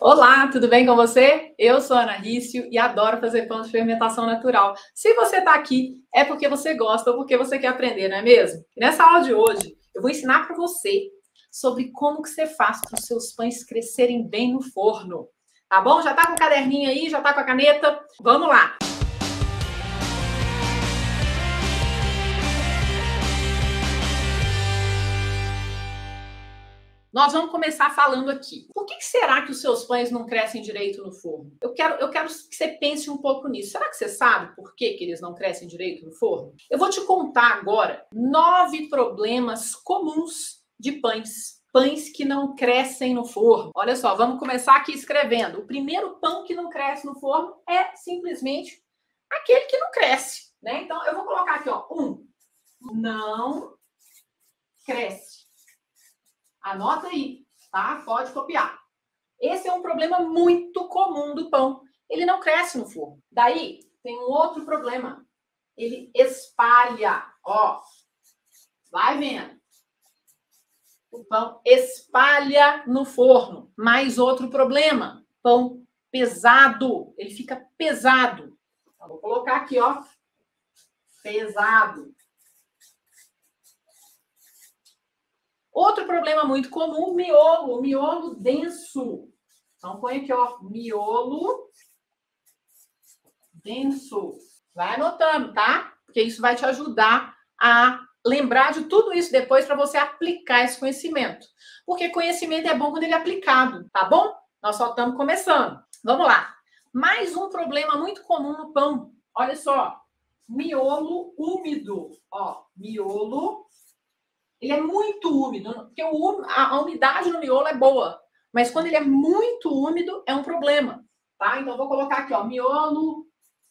Olá, tudo bem com você? Eu sou a Ana Rício e adoro fazer pão de fermentação natural. Se você está aqui, é porque você gosta ou porque você quer aprender, não é mesmo? E nessa aula de hoje, eu vou ensinar para você sobre como que você faz para os seus pães crescerem bem no forno. Tá bom? Já tá com o caderninho aí? Já tá com a caneta? Vamos lá! Nós vamos começar falando aqui. Por que será que os seus pães não crescem direito no forno? Eu quero que você pense um pouco nisso. Será que você sabe por que eles não crescem direito no forno? Eu vou te contar agora 9 problemas comuns de pães. Pães que não crescem no forno. Olha só, vamos começar aqui escrevendo. O primeiro pão que não cresce no forno é simplesmente aquele que não cresce, né? Então, eu vou colocar aqui, ó, não cresce. Anota aí, tá? Pode copiar. Esse é um problema muito comum do pão. Ele não cresce no forno. Daí, tem um outro problema. Ele espalha, ó. Vai vendo. O pão espalha no forno. Mais outro problema. Pão pesado. Ele fica pesado. Então, vou colocar aqui, ó. Pesado. Outro problema muito comum, miolo denso. Então, põe aqui, ó, miolo denso. Vai anotando, tá? Porque isso vai te ajudar a lembrar de tudo isso depois para você aplicar esse conhecimento. Porque conhecimento é bom quando ele é aplicado, tá bom? Nós só estamos começando. Vamos lá. Mais um problema muito comum no pão. Olha só. Miolo úmido. Ó, miolo. Ele é muito úmido, porque a umidade no miolo é boa, mas quando ele é muito úmido, é um problema, tá? Então, eu vou colocar aqui, ó, miolo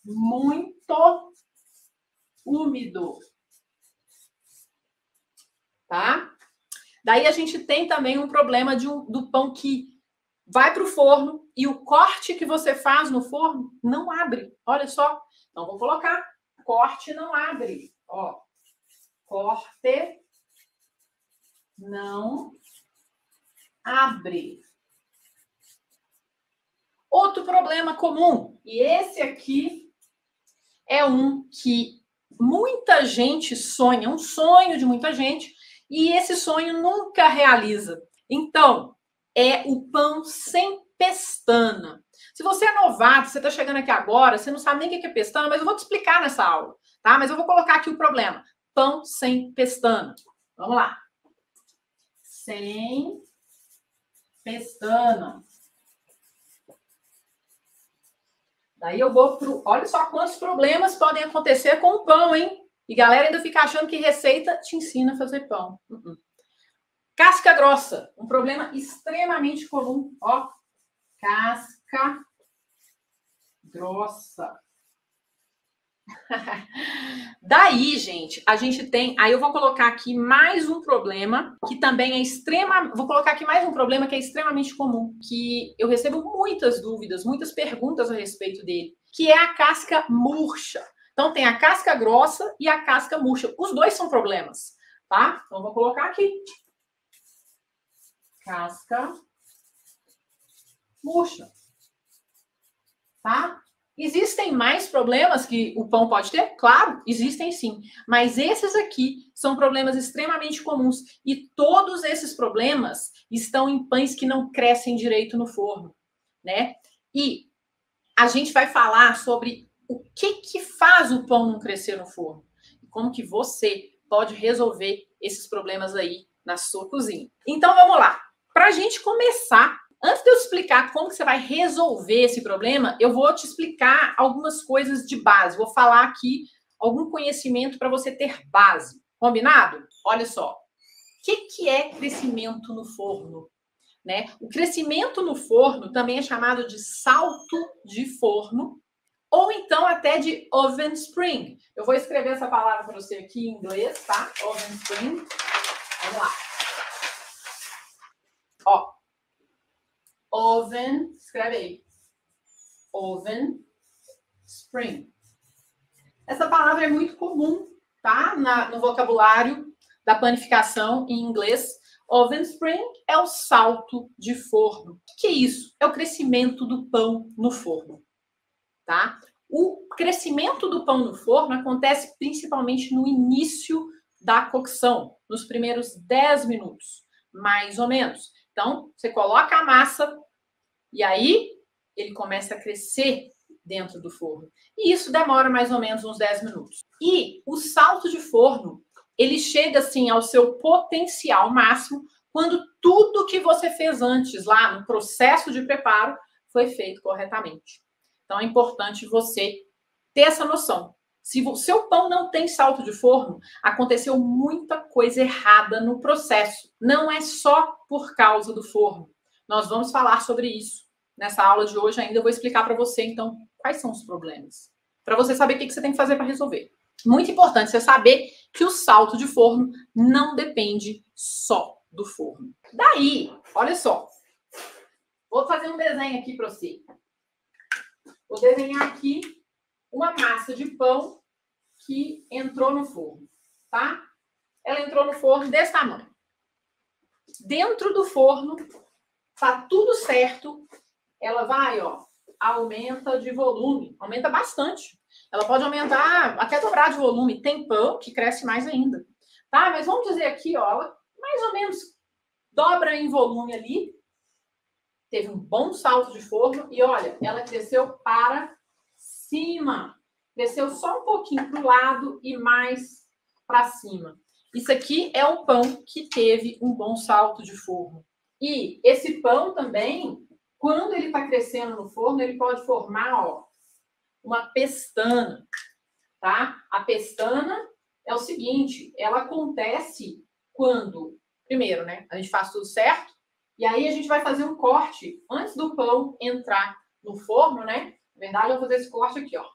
muito úmido, tá? Daí, a gente tem também um problema do pão que vai para o forno e o corte que você faz no forno não abre, olha só. Então, vou colocar, corte não abre, ó, corte não abre. Outro problema comum, e esse aqui é um que muita gente sonha, um sonho de muita gente, e esse sonho nunca realiza. Então, é o pão sem pestana. Se você é novato, você está chegando aqui agora, você não sabe nem o que é pestana, mas eu vou te explicar nessa aula, tá? Mas eu vou colocar aqui o problema. Pão sem pestana. Vamos lá. Sem pestana. Daí eu vou pro... Olha só quantos problemas podem acontecer com o pão, hein? E galera ainda fica achando que receita te ensina a fazer pão. Casca grossa. Um problema extremamente comum. Ó, casca grossa. Daí, gente, a gente tem... Aí eu vou colocar aqui mais um problema que também é Vou colocar aqui mais um problema que é extremamente comum, que eu recebo muitas dúvidas, muitas perguntas a respeito dele, que é a casca murcha. Então, tem a casca grossa e a casca murcha. Os dois são problemas, tá? Então, eu vou colocar aqui. Casca murcha. Tá? Existem mais problemas que o pão pode ter? Claro, existem sim. Mas esses aqui são problemas extremamente comuns. E todos esses problemas estão em pães que não crescem direito no forno, né? E a gente vai falar sobre o que faz o pão não crescer no forno. E como que você pode resolver esses problemas aí na sua cozinha. Então, vamos lá. Para a gente começar... Antes de eu explicar como que você vai resolver esse problema, eu vou te explicar algumas coisas de base. Vou falar aqui algum conhecimento para você ter base. Combinado? Olha só. O que é crescimento no forno? Né? O crescimento no forno também é chamado de salto de forno ou então até de oven spring. Eu vou escrever essa palavra para você aqui em inglês, tá? Oven spring. Vamos lá. Ó. Oven, escreve aí. Oven spring. Essa palavra é muito comum, tá? No vocabulário da panificação em inglês. Oven spring é o salto de forno. O que é isso? É o crescimento do pão no forno, tá? O crescimento do pão no forno acontece principalmente no início da cocção, nos primeiros 10 minutos, mais ou menos. Então, você coloca a massa e aí ele começa a crescer dentro do forno. E isso demora mais ou menos uns 10 minutos. E o salto de forno, ele chega assim ao seu potencial máximo quando tudo que você fez antes lá no processo de preparo foi feito corretamente. Então é importante você ter essa noção. Se o seu pão não tem salto de forno, aconteceu muita coisa errada no processo. Não é só por causa do forno. Nós vamos falar sobre isso nessa aula de hoje ainda. Eu vou explicar para você, então, quais são os problemas. Para você saber o que você tem que fazer para resolver. Muito importante você saber que o salto de forno não depende só do forno. Daí, olha só. Vou fazer um desenho aqui para você. Vou desenhar aqui uma massa de pão que entrou no forno, tá? Ela entrou no forno desse tamanho. Dentro do forno, tá tudo certo. Ela vai, ó, aumenta de volume, aumenta bastante. Ela pode aumentar, até dobrar de volume. Tem pão que cresce mais ainda, tá? Mas vamos dizer aqui, ó, ela mais ou menos dobra em volume ali. Teve um bom salto de forno e, olha, ela cresceu para cima. Cresceu só um pouquinho para o lado e mais para cima. Isso aqui é um pão que teve um bom salto de forno. E esse pão também, quando ele está crescendo no forno, ele pode formar, ó, uma pestana, tá? A pestana é o seguinte, ela acontece quando, primeiro, né, a gente faz tudo certo, e aí a gente vai fazer um corte antes do pão entrar no forno, né? Na verdade, eu vou fazer esse corte aqui, ó.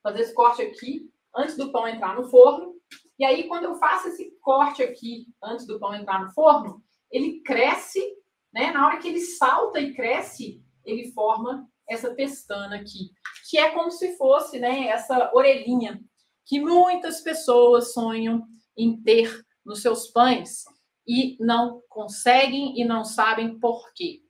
Fazer esse corte aqui antes do pão entrar no forno. E aí, quando eu faço esse corte aqui antes do pão entrar no forno, ele cresce, né? Na hora que ele salta e cresce, ele forma essa pestana aqui, que é como se fosse, né, essa orelhinha que muitas pessoas sonham em ter nos seus pães e não conseguem e não sabem por quê,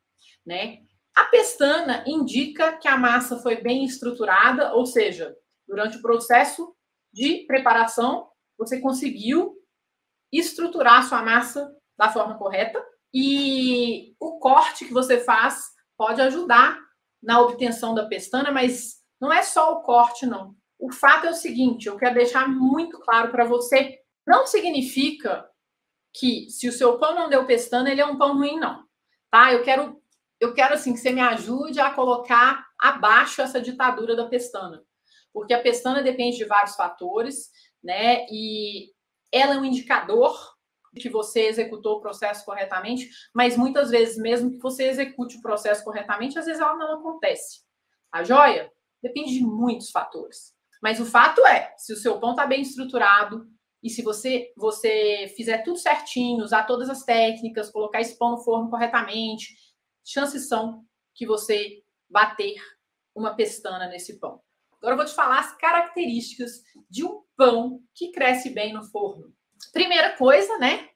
né? A pestana indica que a massa foi bem estruturada, ou seja, durante o processo de preparação, você conseguiu estruturar a sua massa da forma correta e o corte que você faz pode ajudar na obtenção da pestana, mas não é só o corte, não. O fato é o seguinte, eu quero deixar muito claro para você, não significa que se o seu pão não deu pestana, ele é um pão ruim, não. Tá? Eu quero assim que você me ajude a colocar abaixo essa ditadura da pestana. Porque a pestana depende de vários fatores, né? E ela é um indicador de que você executou o processo corretamente, mas muitas vezes, mesmo que você execute o processo corretamente, às vezes ela não acontece. A joia depende de muitos fatores. Mas o fato é, se o seu pão está bem estruturado, e se você fizer tudo certinho, usar todas as técnicas, colocar esse pão no forno corretamente, chances são que você vai ter uma pestana nesse pão. Agora eu vou te falar as características de um pão que cresce bem no forno. Primeira coisa, né?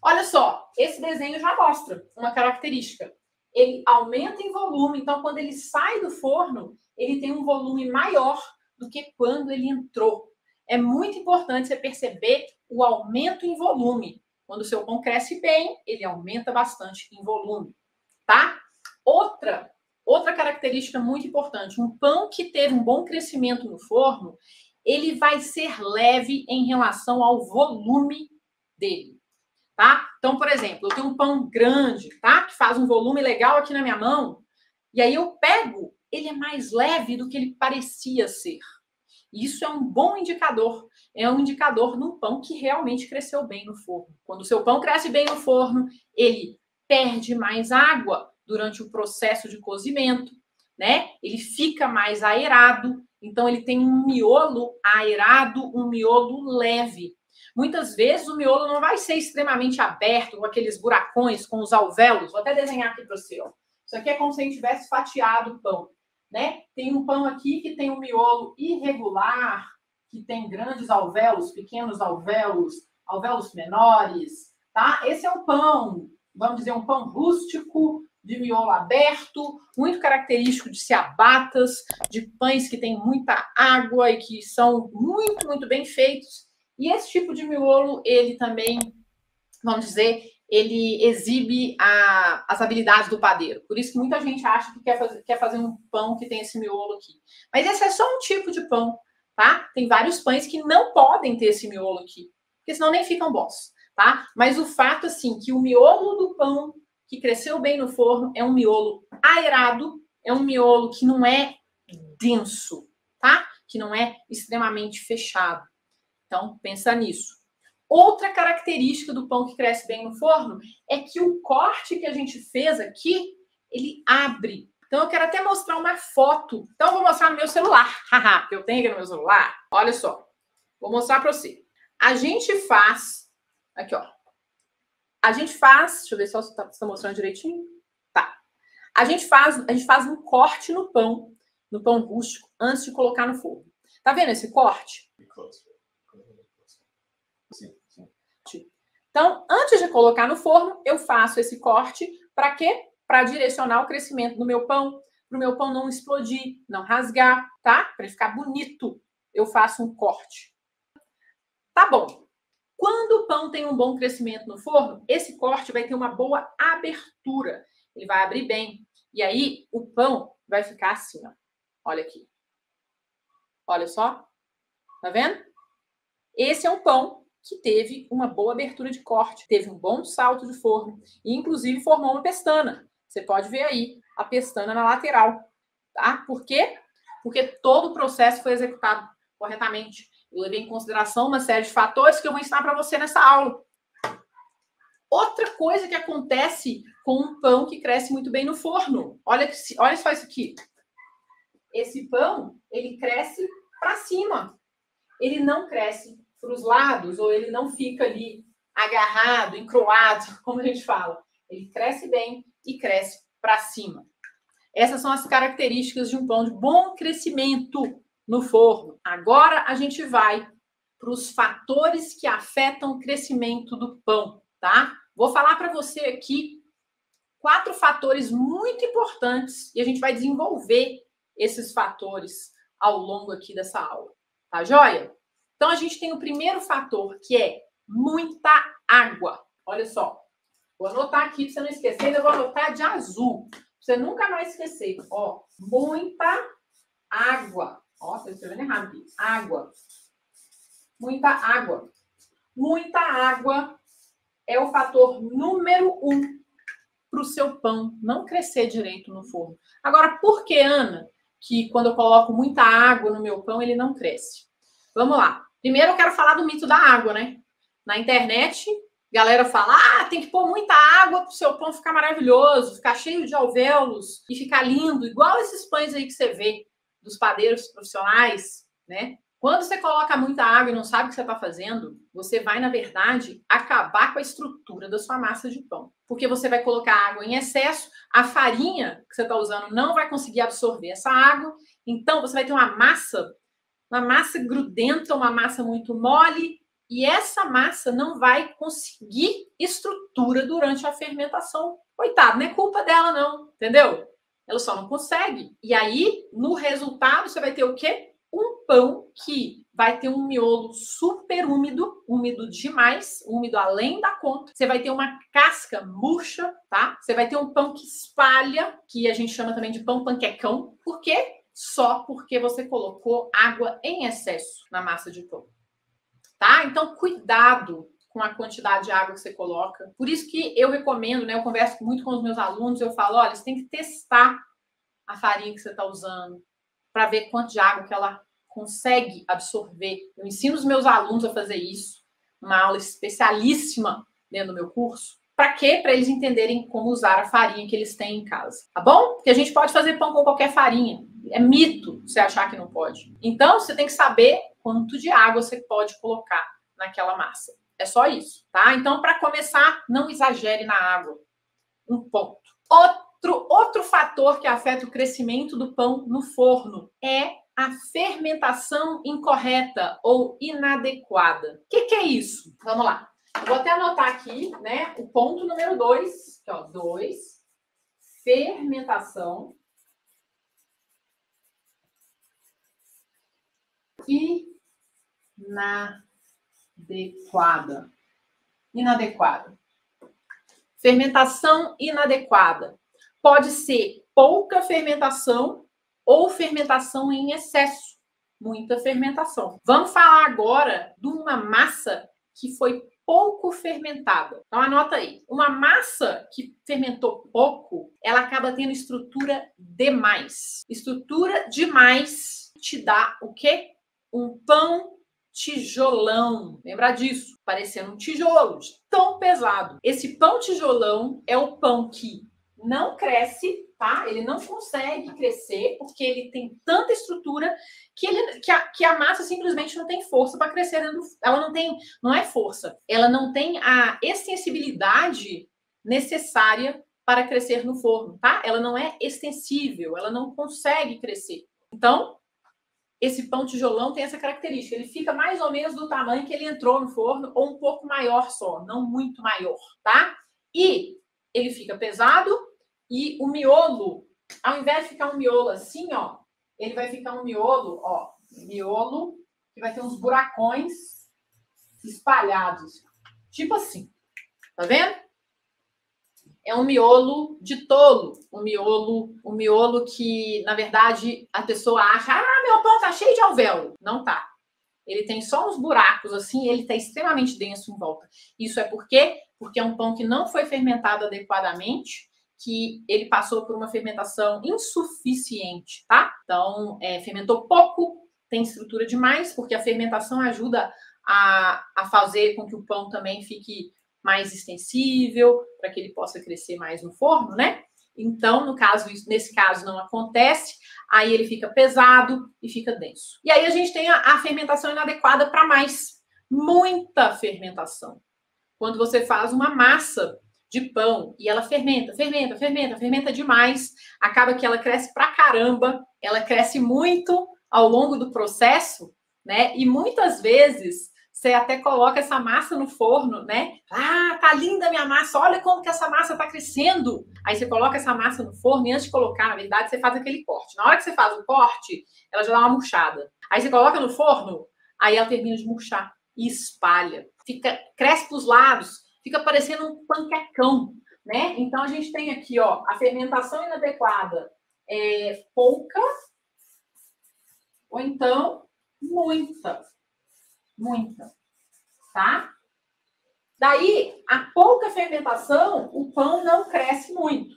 Olha só, esse desenho já mostra uma característica. Ele aumenta em volume, então quando ele sai do forno, ele tem um volume maior do que quando ele entrou. É muito importante você perceber o aumento em volume. Quando o seu pão cresce bem, ele aumenta bastante em volume, tá? Outra característica muito importante, um pão que teve um bom crescimento no forno, ele vai ser leve em relação ao volume dele, tá? Então, por exemplo, eu tenho um pão grande, tá? Que faz um volume legal aqui na minha mão, e aí eu pego, ele é mais leve do que ele parecia ser. Isso é um bom indicador. É um indicador num pão que realmente cresceu bem no forno. Quando o seu pão cresce bem no forno, ele perde mais água durante o processo de cozimento, né? Ele fica mais aerado, então ele tem um miolo aerado, um miolo leve. Muitas vezes o miolo não vai ser extremamente aberto, com aqueles buracões, com os alvéolos. Vou até desenhar aqui para você, ó. Isso aqui é como se a gente tivesse fatiado o pão. Né? Tem um pão aqui que tem um miolo irregular, que tem grandes alvéolos, pequenos alvéolos, alvéolos menores, tá? Esse é um pão, vamos dizer, um pão rústico, de miolo aberto, muito característico de ciabatas, de pães que têm muita água e que são muito, muito bem feitos. E esse tipo de miolo, ele também, vamos dizer, ele exibe as habilidades do padeiro. Por isso que muita gente acha que quer fazer um pão que tem esse miolo aqui. Mas esse é só um tipo de pão, tá? Tem vários pães que não podem ter esse miolo aqui, porque senão nem ficam bons, tá? Mas o fato, assim, que o miolo do pão que cresceu bem no forno é um miolo aerado, é um miolo que não é denso, tá? Que não é extremamente fechado. Então, pensa nisso. Outra característica do pão que cresce bem no forno é que o corte que a gente fez aqui, ele abre. Então, eu quero até mostrar uma foto. Então, eu vou mostrar no meu celular. Haha, que eu tenho aqui no meu celular. Olha só. Vou mostrar para você. A gente faz... Aqui, ó. A gente faz... Deixa eu ver se está mostrando direitinho. Tá. A gente faz um corte no pão rústico, antes de colocar no forno. Tá vendo esse corte? Então, antes de colocar no forno, eu faço esse corte para quê? Para direcionar o crescimento do meu pão, para o meu pão não explodir, não rasgar, tá? Para ele ficar bonito, eu faço um corte. Tá bom. Quando o pão tem um bom crescimento no forno, esse corte vai ter uma boa abertura. Ele vai abrir bem. E aí, o pão vai ficar assim, ó. Olha aqui. Olha só. Tá vendo? Esse é um pão que teve uma boa abertura de corte, teve um bom salto de forno e, inclusive, formou uma pestana. Você pode ver aí a pestana na lateral, tá? Por quê? Porque todo o processo foi executado corretamente. Eu levei em consideração uma série de fatores que eu vou ensinar para você nessa aula. Outra coisa que acontece com um pão que cresce muito bem no forno. Olha só isso aqui. Esse pão, ele cresce para cima. Ele não cresce para os lados, ou ele não fica ali agarrado, encroado, como a gente fala. Ele cresce bem e cresce para cima. Essas são as características de um pão de bom crescimento no forno. Agora a gente vai para os fatores que afetam o crescimento do pão, tá? Vou falar para você aqui 4 fatores muito importantes e a gente vai desenvolver esses fatores ao longo aqui dessa aula. Tá joia? Então, a gente tem o primeiro fator, que é muita água. Olha só. Vou anotar aqui para você não esquecer. Eu vou anotar de azul. Para você nunca mais esquecer. Ó, muita água. Ó, estou escrevendo errado aqui. Água. Muita água. Muita água é o fator número 1 para o seu pão não crescer direito no forno. Agora, por que, Ana, que quando eu coloco muita água no meu pão, ele não cresce? Vamos lá. Primeiro eu quero falar do mito da água, né? Na internet, a galera fala, tem que pôr muita água para o seu pão ficar maravilhoso, ficar cheio de alvéolos e ficar lindo, igual esses pães aí que você vê dos padeiros profissionais, né? Quando você coloca muita água e não sabe o que você está fazendo, você vai, na verdade, acabar com a estrutura da sua massa de pão. Porque você vai colocar água em excesso, a farinha que você está usando não vai conseguir absorver essa água, então você vai ter uma massa grudenta, uma massa muito mole, e essa massa não vai conseguir estrutura durante a fermentação. Coitado, não é culpa dela não, entendeu? Ela só não consegue. E aí, no resultado, você vai ter o quê? Um pão que vai ter um miolo super úmido, úmido demais, úmido além da conta. Você vai ter uma casca murcha, tá? Você vai ter um pão que espalha, que a gente chama também de pão panquecão. Por quê? Só porque você colocou água em excesso na massa de pão, tá? Então, cuidado com a quantidade de água que você coloca. Por isso que eu recomendo, né? Eu converso muito com os meus alunos, eu falo, olha, você tem que testar a farinha que você está usando para ver quanto de água que ela consegue absorver. Eu ensino os meus alunos a fazer isso, uma aula especialíssima dentro do meu curso. Para quê? Para eles entenderem como usar a farinha que eles têm em casa, tá bom? Porque a gente pode fazer pão com qualquer farinha. É mito você achar que não pode. Então, você tem que saber quanto de água você pode colocar naquela massa. É só isso, tá? Então, para começar, não exagere na água. Um ponto. Outro fator que afeta o crescimento do pão no forno é a fermentação incorreta ou inadequada. O que é isso? Vamos lá. Vou até anotar aqui, né, o ponto número 2, que ó, 2, fermentação inadequada. Inadequada. Fermentação inadequada. Pode ser pouca fermentação ou fermentação em excesso. Muita fermentação. Vamos falar agora de uma massa que foi pouco fermentada. Então, anota aí. Uma massa que fermentou pouco, ela acaba tendo estrutura demais. Estrutura demais te dá o quê? Um pão tijolão. Lembra disso? Parecendo um tijolo, de tão pesado. Esse pão tijolão é o pão que não cresce, tá? Ele não consegue crescer porque ele tem tanta estrutura que a massa simplesmente não tem força para crescer. Ela não é força. Ela não tem a extensibilidade necessária para crescer no forno, tá? Ela não é extensível, ela não consegue crescer. Então, esse pão tijolão tem essa característica. Ele fica mais ou menos do tamanho que ele entrou no forno, ou um pouco maior só, não muito maior, tá? E ele fica pesado e o miolo, ao invés de ficar um miolo assim, ó, ele vai ficar um miolo, ó, miolo que vai ter uns buracões espalhados, tipo assim, tá vendo? É um miolo de tolo, um miolo que, na verdade, a pessoa acha, meu pão tá cheio de alvéolo. Não tá. Ele tem só uns buracos assim, ele tá extremamente denso em volta. Isso é por quê? Porque é um pão que não foi fermentado adequadamente, que ele passou por uma fermentação insuficiente, tá? Então, fermentou pouco, tem estrutura demais, porque a fermentação ajuda a fazer com que o pão também fique mais extensível, para que ele possa crescer mais no forno, né? Então, nesse caso não acontece, aí ele fica pesado e fica denso. E aí a gente tem a fermentação inadequada para muita fermentação. Quando você faz uma massa de pão e ela fermenta demais, acaba que ela cresce pra caramba, ela cresce muito ao longo do processo, né? E muitas vezes você até coloca essa massa no forno, né? Tá linda a minha massa, olha como que essa massa tá crescendo. Aí você coloca essa massa no forno e antes de colocar, na verdade, você faz aquele corte. Na hora que você faz o corte, ela já dá uma murchada. Aí você coloca no forno, aí ela termina de murchar e espalha. Cresce pros lados, fica parecendo um panquecão, né? Então a gente tem aqui, ó, a fermentação inadequada é pouca ou então muita, tá? Daí, a pouca fermentação, o pão não cresce muito.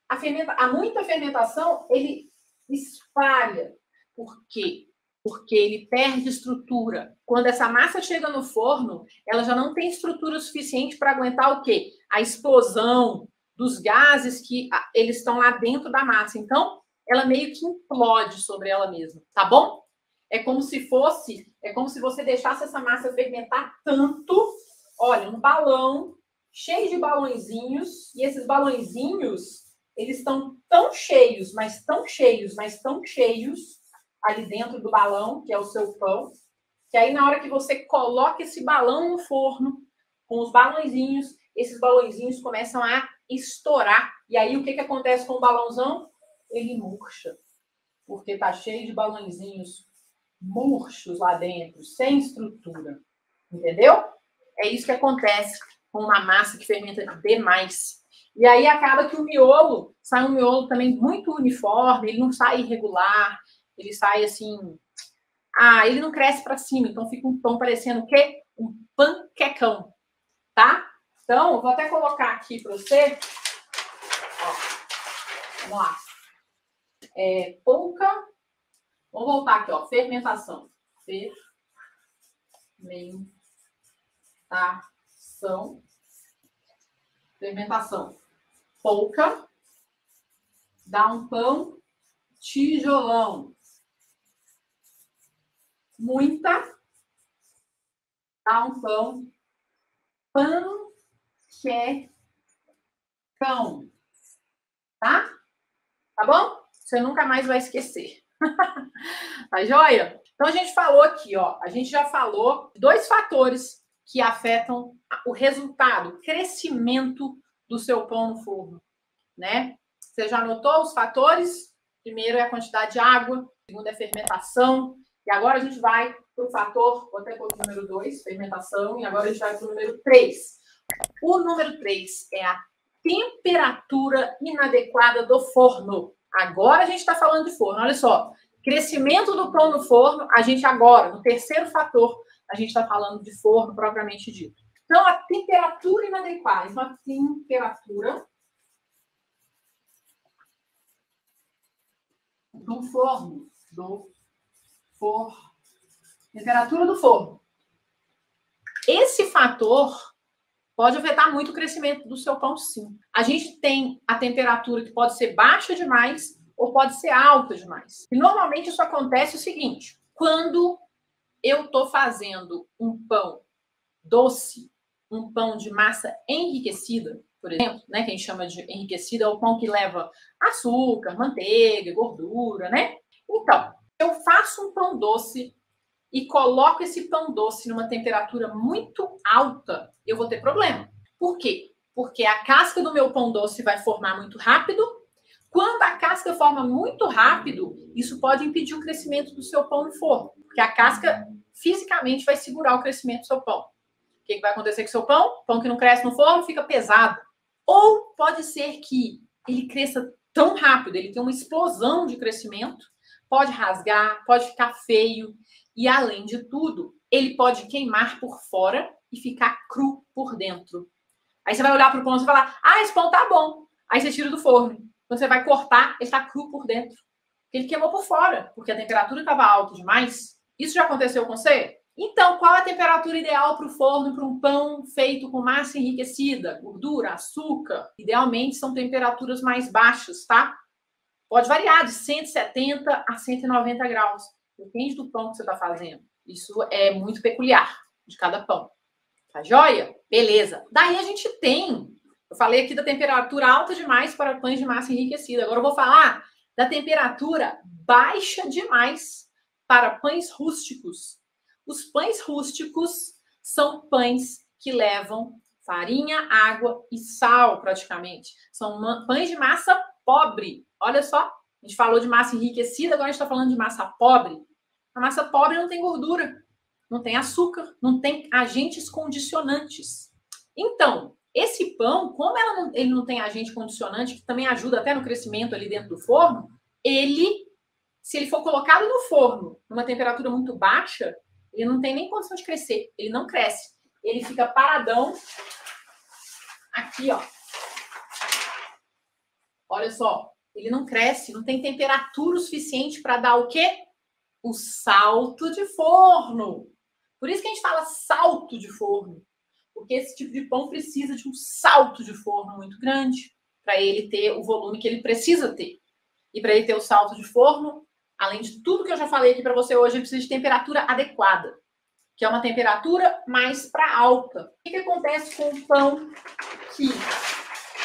A muita fermentação, ele espalha. Por quê? Porque ele perde estrutura. Quando essa massa chega no forno, ela já não tem estrutura suficiente para aguentar o quê? A explosão dos gases que eles estão lá dentro da massa. Então, ela meio que implode sobre ela mesma, tá bom? É como se você deixasse essa massa fermentar tanto, olha, um balão cheio de balõezinhos, e esses balõezinhos, eles estão tão cheios, mas tão cheios, mas tão cheios, ali dentro do balão, que é o seu pão, que aí na hora que você coloca esse balão no forno, com os balõezinhos, esses balõezinhos começam a estourar. E aí o que acontece com o balãozão? Ele murcha, porque tá cheio de balõezinhos murchos lá dentro, sem estrutura. Entendeu? É isso que acontece com uma massa que fermenta demais. E aí acaba que o miolo, sai um miolo também muito uniforme, ele não sai irregular, ele sai assim... ele não cresce para cima, então fica um pão parecendo o quê? Um panquecão, tá? Então, vou até colocar aqui para você. Ó, vamos lá. Pouca... Vamos voltar aqui, ó. Fermentação. Fermentação. Pouca. Dá um pão tijolão. Muita. Dá um pão panquecão. Tá? Tá bom? Você nunca mais vai esquecer. Tá joia? Então, a gente falou aqui, ó. A gente já falou de 2 fatores que afetam o resultado, o crescimento do seu pão no forno, né? Você já anotou os fatores? Primeiro é a quantidade de água, segundo é a fermentação, e agora a gente vai para o fator, vou até pôr o número 2, fermentação, e agora a gente vai para o número 3. O número 3 é a temperatura inadequada do forno. Agora a gente está falando de forno, olha só. Crescimento do pão no forno, a gente agora, no terceiro fator, a gente está falando de forno propriamente dito. Então, a temperatura inadequada. Então, a temperatura do forno. Temperatura do forno. Esse fator pode afetar muito o crescimento do seu pão, sim. A gente tem a temperatura que pode ser baixa demais ou pode ser alta demais. E normalmente isso acontece o seguinte: quando eu estou fazendo um pão doce, um pão de massa enriquecida, por exemplo, né, que a gente chama de enriquecida, é o pão que leva açúcar, manteiga, gordura, né? Então, eu faço um pão doce e coloco esse pão doce numa temperatura muito alta, eu vou ter problema. Por quê? Porque a casca do meu pão doce vai formar muito rápido. Quando a casca forma muito rápido, isso pode impedir o crescimento do seu pão no forno, porque a casca fisicamente vai segurar o crescimento do seu pão. O que vai acontecer com o seu pão? Pão que não cresce no forno fica pesado. Ou pode ser que ele cresça tão rápido, ele tem uma explosão de crescimento, pode rasgar, pode ficar feio, e além de tudo, ele pode queimar por fora e ficar cru por dentro. Aí você vai olhar para o pão e falar: ah, esse pão tá bom. Aí você tira do forno. Quando você vai cortar, ele está cru por dentro. Ele queimou por fora, porque a temperatura estava alta demais. Isso já aconteceu com você? Então, qual a temperatura ideal para o forno para um pão feito com massa enriquecida, gordura, açúcar? Idealmente são temperaturas mais baixas, tá? Pode variar de 170 a 190 graus. Depende do pão que você está fazendo. Isso é muito peculiar de cada pão. Tá joia? Beleza. Daí a gente tem... Eu falei aqui da temperatura alta demais para pães de massa enriquecida. Agora eu vou falar da temperatura baixa demais para pães rústicos. Os pães rústicos são pães que levam farinha, água e sal, praticamente. São pães de massa pobre. Olha só, a gente falou de massa enriquecida, agora a gente está falando de massa pobre. A massa pobre não tem gordura, não tem açúcar, não tem agentes condicionantes. Então, esse pão, como ele não tem agente condicionante, que também ajuda até no crescimento ali dentro do forno, se ele for colocado no forno, numa temperatura muito baixa, ele não tem nem condição de crescer. Ele não cresce. Ele fica paradão aqui, ó. Olha só, ele não cresce, não tem temperatura o suficiente para dar o quê? O salto de forno. Por isso que a gente fala salto de forno. Porque esse tipo de pão precisa de um salto de forno muito grande para ele ter o volume que ele precisa ter. E para ele ter o salto de forno, além de tudo que eu já falei aqui para você hoje, ele precisa de temperatura adequada, que é uma temperatura mais para alta. O que acontece com o pão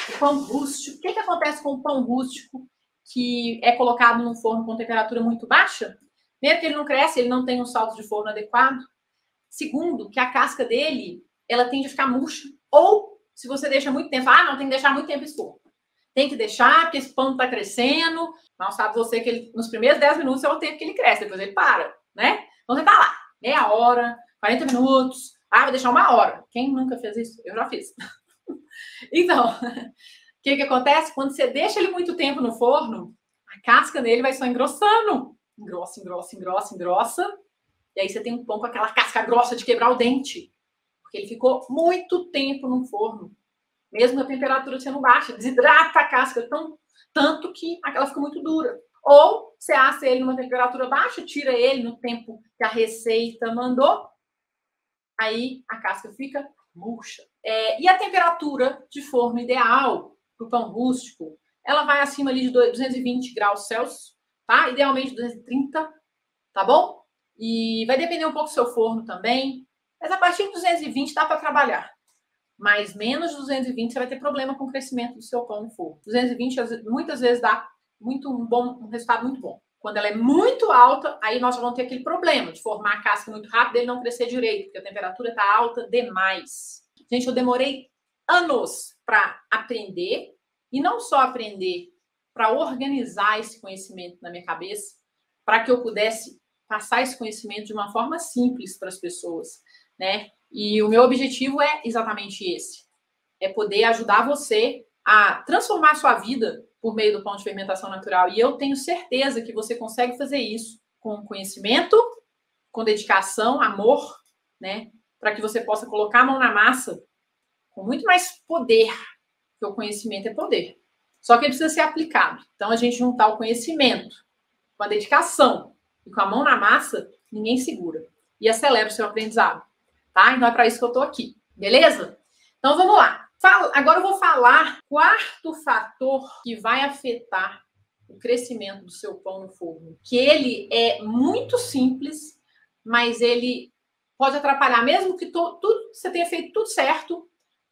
o pão rústico? O que acontece com o pão rústico que é colocado num forno com temperatura muito baixa? Primeiro que ele não cresce, ele não tem um salto de forno adequado. Segundo, que a casca dele, ela tende a ficar murcha. Ou, se você deixa muito tempo, não, tem que deixar muito tempo expor. Tem que deixar, porque esse pão está crescendo. Mal sabe você que ele, nos primeiros 10 minutos é o tempo que ele cresce, depois ele para, né? Então você tá lá, meia hora, 40 minutos. Vou deixar 1 hora. Quem nunca fez isso? Eu já fiz. Então, o que acontece? Quando você deixa ele muito tempo no forno, a casca dele vai só engrossando. Engrossa, engrossa, engrossa, engrossa. E aí você tem um pão com aquela casca grossa de quebrar o dente. Porque ele ficou muito tempo no forno. Mesmo a temperatura sendo baixa. Desidrata a casca tanto que ela fica muito dura. Ou você assa ele numa temperatura baixa, tira ele no tempo que a receita mandou. Aí a casca fica murcha. E a temperatura de forno ideal para o pão rústico, ela vai acima ali de 220 graus Celsius, tá? Idealmente 230, tá bom? E vai depender um pouco do seu forno também. Mas a partir de 220 dá para trabalhar. Mas menos de 220 você vai ter problema com o crescimento do seu pão no forno. 220 muitas vezes dá um resultado muito bom. Quando ela é muito alta, aí nós vamos ter aquele problema de formar a casca muito rápido e ele não crescer direito, porque a temperatura está alta demais. Gente, eu demorei anos para aprender, e não só aprender, para organizar esse conhecimento na minha cabeça, para que eu pudesse passar esse conhecimento de uma forma simples para as pessoas, né? E o meu objetivo é exatamente esse, é poder ajudar você a transformar a sua vida por meio do pão de fermentação natural. E eu tenho certeza que você consegue fazer isso com conhecimento, com dedicação, amor, né? Para que você possa colocar a mão na massa com muito mais poder, porque o conhecimento é poder. Só que ele precisa ser aplicado. Então, a gente juntar o conhecimento com a dedicação e com a mão na massa, ninguém segura. E acelera o seu aprendizado, tá? Então, é para isso que eu estou aqui. Beleza? Então, vamos lá. Agora eu vou falar o quarto fator que vai afetar o crescimento do seu pão no forno. Que ele é muito simples, mas ele pode atrapalhar, mesmo que você tenha feito tudo certo.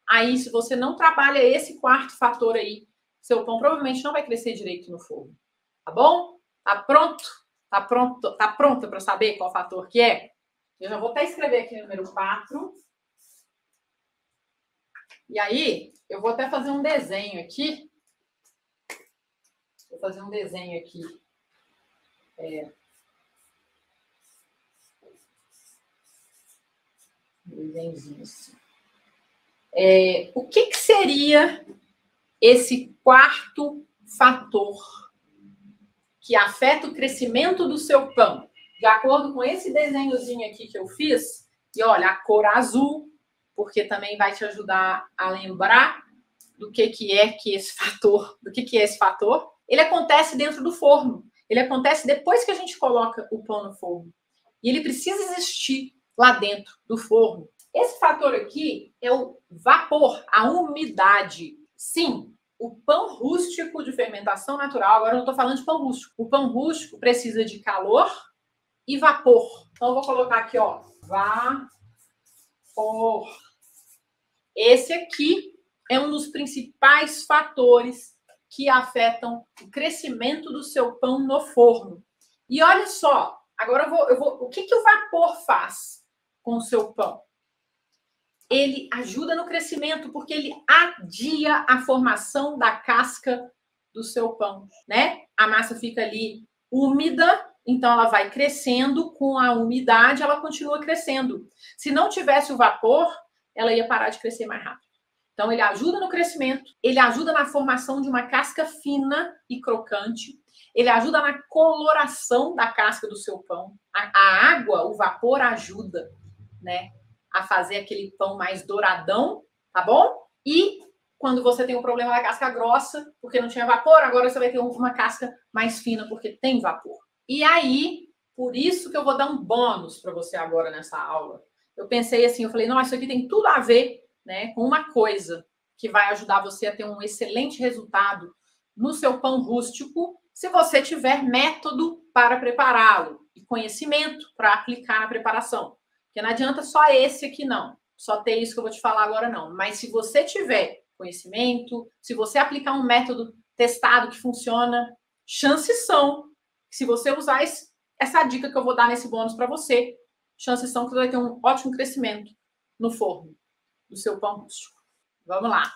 Aí, se você não trabalha esse quarto fator aí, seu pão provavelmente não vai crescer direito no forno. Tá bom? Tá pronto? Tá pronto? Tá pronta para saber qual fator que é? Eu já vou até escrever aqui o número 4. E aí, eu vou até fazer um desenho aqui. Vou fazer um desenho aqui. Desenhozinho assim. O que seria esse quarto fator que afeta o crescimento do seu pão? De acordo com esse desenhozinho aqui que eu fiz, e olha, a cor azul, porque também vai te ajudar a lembrar do que é esse fator, Ele acontece dentro do forno. Ele acontece depois que a gente coloca o pão no forno. E ele precisa existir lá dentro do forno. Esse fator aqui é o vapor, a umidade. Sim, o pão rústico de fermentação natural, agora eu não estou falando de pão rústico. O pão rústico precisa de calor e vapor. Então, eu vou colocar aqui, ó, vapor. Esse aqui é um dos principais fatores que afetam o crescimento do seu pão no forno. E olha só, agora o que o vapor faz com o seu pão? Ele ajuda no crescimento, porque ele adia a formação da casca do seu pão, né? A massa fica ali úmida, então ela vai crescendo, com a umidade ela continua crescendo. Se não tivesse o vapor, ela ia parar de crescer mais rápido. Então ele ajuda no crescimento, ele ajuda na formação de uma casca fina e crocante, ele ajuda na coloração da casca do seu pão. A água, o vapor ajuda, né, a fazer aquele pão mais douradão, tá bom? E quando você tem um problema da casca grossa, porque não tinha vapor, agora você vai ter uma casca mais fina, porque tem vapor. E aí, por isso que eu vou dar um bônus para você agora nessa aula. Eu pensei assim, eu falei, nossa, isso aqui tem tudo a ver, né, com uma coisa que vai ajudar você a ter um excelente resultado no seu pão rústico, se você tiver método para prepará-lo e conhecimento para aplicar na preparação. Porque não adianta só esse aqui, não. Só ter isso que eu vou te falar agora, não. Mas se você tiver conhecimento, se você aplicar um método testado que funciona, chances são que, se você usar essa dica que eu vou dar nesse bônus para você, chances são que você vai ter um ótimo crescimento no forno do seu pão rústico. Vamos lá.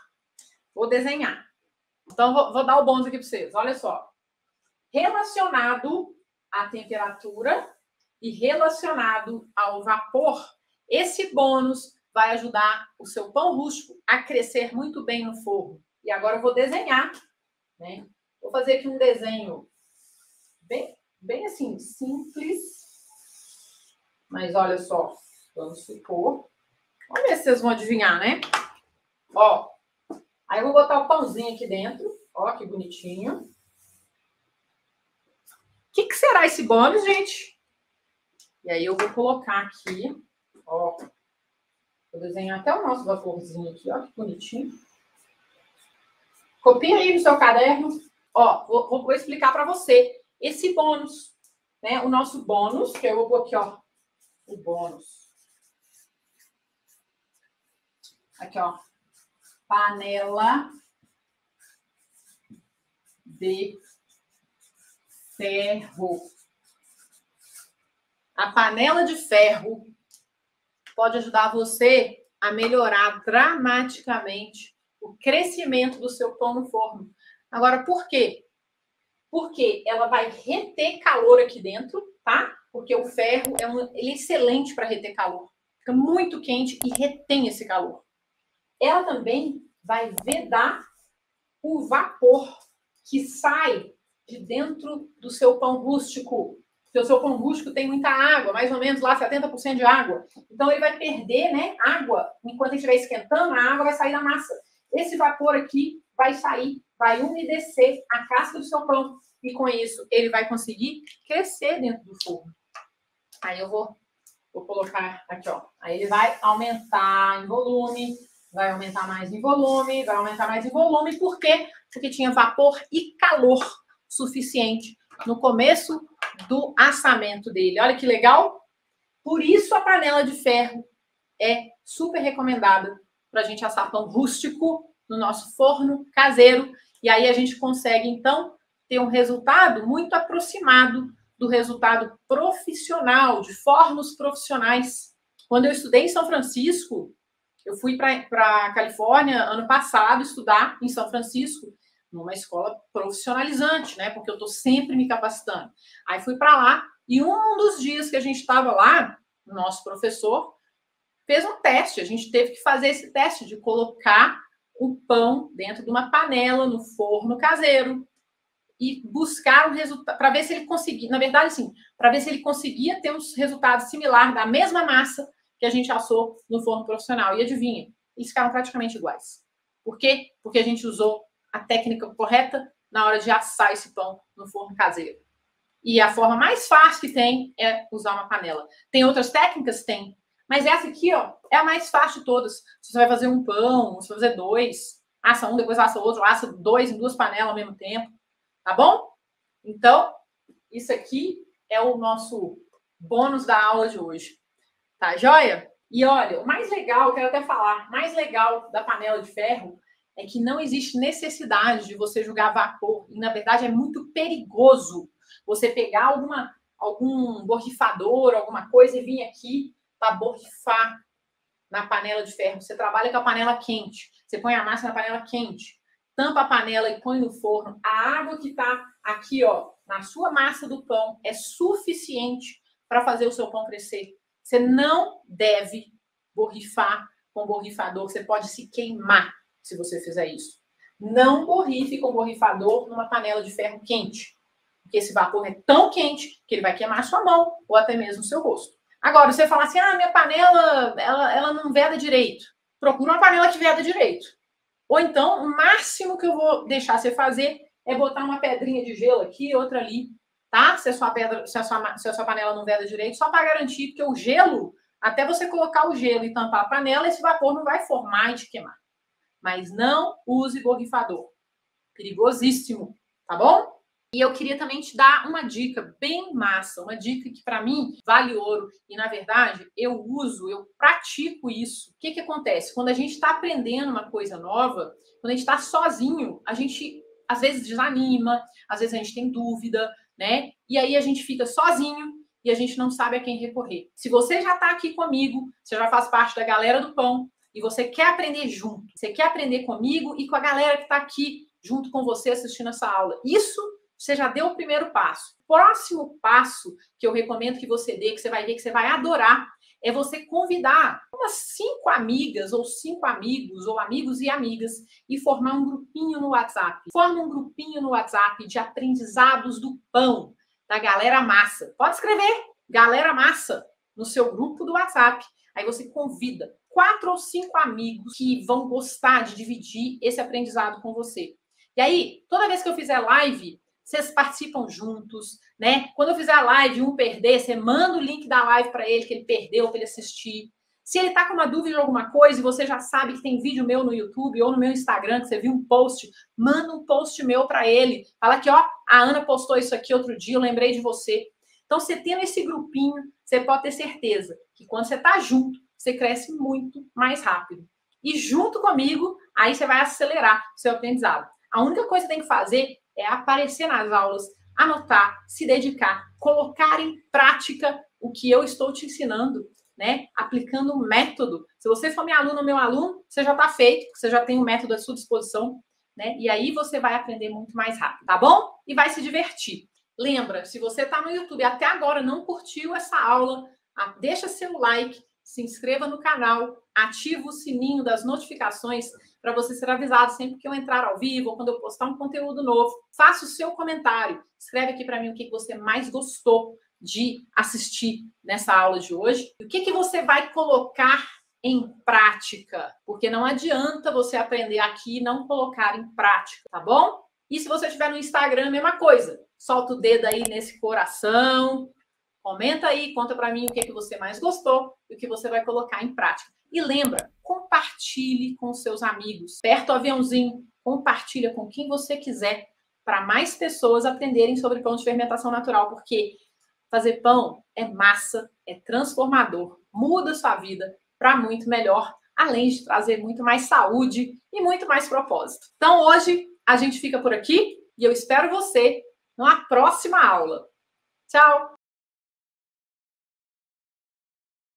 Vou desenhar. Então, vou dar o bônus aqui para vocês. Olha só. Relacionado à temperatura e relacionado ao vapor, esse bônus vai ajudar o seu pão rústico a crescer muito bem no forno. E agora eu vou desenhar, né? Vou fazer aqui um desenho bem assim, simples. Mas olha só, vamos supor. Vamos ver se vocês vão adivinhar, né? Ó, aí eu vou botar o pãozinho aqui dentro. Ó, que bonitinho. O que será esse bônus, gente? E aí eu vou colocar aqui, ó. Vou desenhar até o nosso vaporzinho aqui, ó, que bonitinho. Copia aí no seu caderno. Ó, vou explicar para você esse bônus, né? O nosso bônus, que eu vou pôr aqui, ó, o bônus. Aqui, ó. Panela de ferro. A panela de ferro pode ajudar você a melhorar dramaticamente o crescimento do seu pão no forno. Agora, por quê? Porque ela vai reter calor aqui dentro, tá? Porque o ferro ele é excelente para reter calor. Fica muito quente e retém esse calor. Ela também vai vedar o vapor que sai de dentro do seu pão rústico. Porque o seu pão rústico tem muita água, mais ou menos lá 70% de água. Então ele vai perder, né, água. Enquanto ele estiver esquentando, a água vai sair da massa. Esse vapor aqui vai sair, vai umedecer a casca do seu pão. E com isso, ele vai conseguir crescer dentro do forno. Aí eu vou colocar aqui, ó. Aí ele vai aumentar em volume, vai aumentar mais em volume, vai aumentar mais em volume. Por quê? Porque tinha vapor e calor suficiente no começo do assamento dele. Olha que legal! Por isso a panela de ferro é super recomendada para a gente assar pão rústico no nosso forno caseiro. E aí a gente consegue, então, ter um resultado muito aproximado do resultado profissional, de fornos profissionais. Quando eu estudei em São Francisco, eu fui para a Califórnia ano passado estudar em São Francisco, numa escola profissionalizante, né? Porque eu estou sempre me capacitando. Aí fui para lá e um dos dias que a gente estava lá, o nosso professor fez um teste. A gente teve que fazer esse teste de colocar o pão dentro de uma panela no forno caseiro e buscar um resultado, para ver se ele conseguia, na verdade, assim, para ver se ele conseguia ter um resultado similar da mesma massa que a gente assou no forno profissional. E adivinha, eles ficaram praticamente iguais. Por quê? Porque a gente usou a técnica correta na hora de assar esse pão no forno caseiro. E a forma mais fácil que tem é usar uma panela. Tem outras técnicas? Tem. Mas essa aqui, ó, é a mais fácil de todas. Se você vai fazer um pão, se você vai fazer dois, assa um, depois assa outro, assa dois em duas panelas ao mesmo tempo. Tá bom? Então, isso aqui é o nosso bônus da aula de hoje. Tá joia? E olha, o mais legal, quero até falar, o mais legal da panela de ferro é que não existe necessidade de você jogar vapor. E, na verdade, é muito perigoso você pegar algum borrifador, alguma coisa e vir aqui para borrifar na panela de ferro. Você trabalha com a panela quente. Você põe a massa na panela quente. Tampa a panela e põe no forno. A água que está aqui, ó, na sua massa do pão é suficiente para fazer o seu pão crescer. Você não deve borrifar com borrifador. Você pode se queimar se você fizer isso. Não borrife com borrifador numa panela de ferro quente, porque esse vapor é tão quente que ele vai queimar a sua mão ou até mesmo o seu rosto. Agora, você fala assim, minha panela, ela não veda direito. Procura uma panela que veda direito. Ou então, o máximo que eu vou deixar você fazer é botar uma pedrinha de gelo aqui, outra ali, tá? Se a sua panela não veda direito, só para garantir, porque o gelo, até você colocar o gelo e tampar a panela, esse vapor não vai formar e te queimar. Mas não use borrifador. Perigosíssimo, tá bom? E eu queria também te dar uma dica bem massa, uma dica que para mim vale ouro. E na verdade, eu pratico isso. O que acontece? Quando a gente está aprendendo uma coisa nova, quando a gente está sozinho, a gente às vezes desanima, às vezes a gente tem dúvida, né? E aí a gente fica sozinho e a gente não sabe a quem recorrer. Se você já está aqui comigo, você já faz parte da galera do pão e você quer aprender junto, você quer aprender comigo e com a galera que está aqui junto com você assistindo essa aula. Isso você já deu o primeiro passo. O próximo passo que eu recomendo que você dê, que você vai ver que você vai adorar, é você convidar umas 5 amigas ou 5 amigos ou amigos e amigas e formar um grupinho no WhatsApp. Forma um grupinho no WhatsApp de aprendizados do pão, da Galera Massa. Pode escrever Galera Massa no seu grupo do WhatsApp. Aí você convida 4 ou 5 amigos que vão gostar de dividir esse aprendizado com você. E aí, toda vez que eu fizer live, vocês participam juntos, né? Quando eu fizer a live e um perder, você manda o link da live para ele, que ele perdeu, para ele assistir. Se ele tá com uma dúvida de alguma coisa e você já sabe que tem vídeo meu no YouTube ou no meu Instagram, que você viu um post, manda um post meu para ele. Fala que, ó, a Ana postou isso aqui outro dia, eu lembrei de você. Então, você tendo esse grupinho, você pode ter certeza que quando você tá junto, você cresce muito mais rápido. E junto comigo, aí você vai acelerar o seu aprendizado. A única coisa que você tem que fazer é aparecer nas aulas, anotar, se dedicar, colocar em prática o que eu estou te ensinando, né? Aplicando um método. Se você for minha aluna ou meu aluno, você já está feito, porque você já tem um método à sua disposição, né? E aí você vai aprender muito mais rápido, tá bom? E vai se divertir. Lembra, se você está no YouTube e até agora não curtiu essa aula, deixa seu like, se inscreva no canal, ativa o sininho das notificações para você ser avisado sempre que eu entrar ao vivo ou quando eu postar um conteúdo novo. Faça o seu comentário, escreve aqui para mim o que você mais gostou de assistir nessa aula de hoje. E o que você vai colocar em prática? Porque não adianta você aprender aqui e não colocar em prática, tá bom? E se você estiver no Instagram, mesma coisa. Solta o dedo aí nesse coração, comenta aí, conta para mim o que você mais gostou e o que você vai colocar em prática. E lembra, compartilhe com seus amigos. Aperta o aviãozinho, compartilha com quem você quiser para mais pessoas aprenderem sobre pão de fermentação natural, porque fazer pão é massa, é transformador, muda sua vida para muito melhor, além de trazer muito mais saúde e muito mais propósito. Então hoje a gente fica por aqui e eu espero você na próxima aula. Tchau!